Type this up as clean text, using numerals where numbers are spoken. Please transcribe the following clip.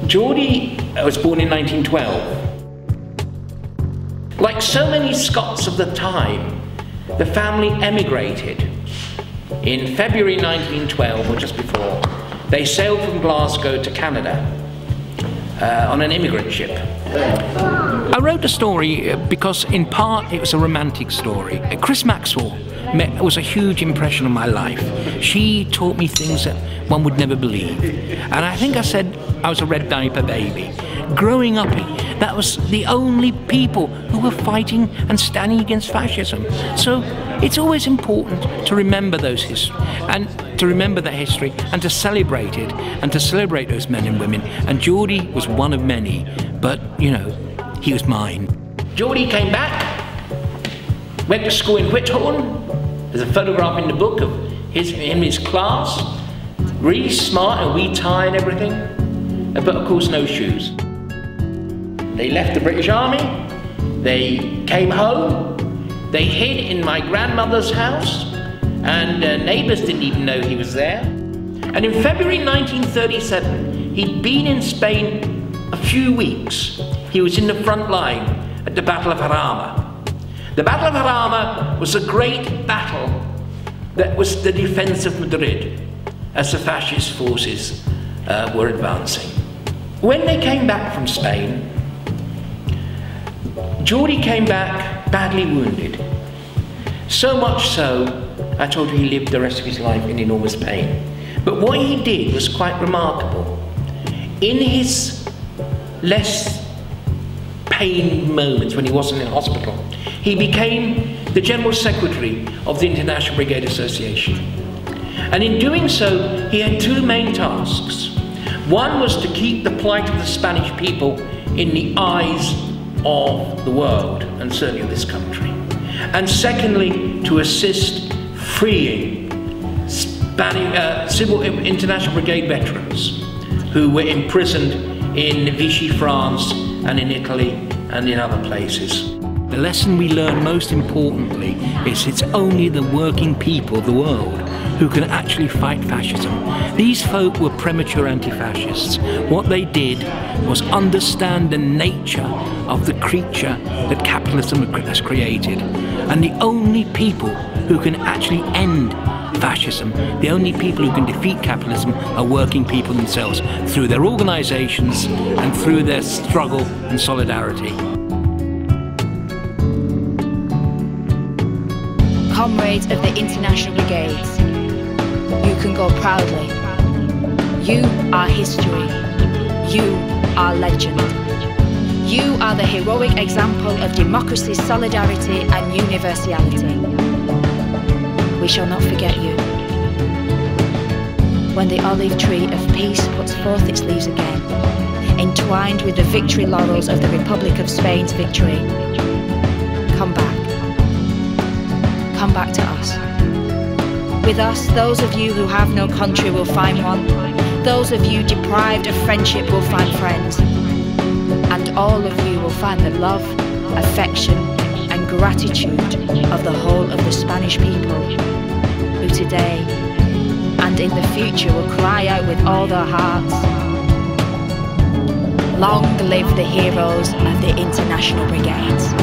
Geordie was born in 1912. Like so many Scots of the time, the family emigrated. In February 1912, or just before, they sailed from Glasgow to Canada on an immigrant ship. I wrote the story because in part it was a romantic story. Chris Maxwell was a huge impression on my life. She taught me things that one would never believe. And I think I said I was a red diaper baby. Growing up, that was the only people who were fighting and standing against fascism. So it's always important to remember those history and to remember that history and to celebrate it and to celebrate those men and women. And Geordie was one of many, but you know, he was mine. Geordie came back, went to school in Whithorn. There's a photograph in the book of him in his class. Really smart, a wee tie and everything, but of course no shoes. They left the British Army, they came home, they hid in my grandmother's house, and neighbours didn't even know he was there. And in February 1937, he'd been in Spain a few weeks. He was in the front line at the Battle of Jarama. The Battle of Jarama was a great battle that was the defence of Madrid as the fascist forces were advancing. When they came back from Spain, Geordie came back badly wounded. So much so, I told you he lived the rest of his life in enormous pain. But what he did was quite remarkable. In his less pain moments when he wasn't in hospital, he became the General Secretary of the International Brigades Association. And in doing so, he had two main tasks. One was to keep the plight of the Spanish people in the eyes of the world, and certainly of this country. And secondly, to assist freeing International Brigade veterans who were imprisoned in Vichy France and in Italy and in other places. The lesson we learn most importantly is it's only the working people of the world who can actually fight fascism. These folk were premature anti-fascists. What they did was understand the nature of the creature that capitalism has created. And the only people who can actually end fascism, the only people who can defeat capitalism, are working people themselves, through their organisations and through their struggle and solidarity. Comrades of the International Brigades, you can go proudly. You are history. You are legend. You are the heroic example of democracy, solidarity and universality. We shall not forget you. When the olive tree of peace puts forth its leaves again, entwined with the victory laurels of the Republic of Spain's victory, come back. Come back to us. With us, those of you who have no country will find one. Those of you deprived of friendship will find friends. And all of you will find the love, affection and gratitude of the whole of the Spanish people, who today and in the future will cry out with all their hearts, long live the heroes of the International Brigades.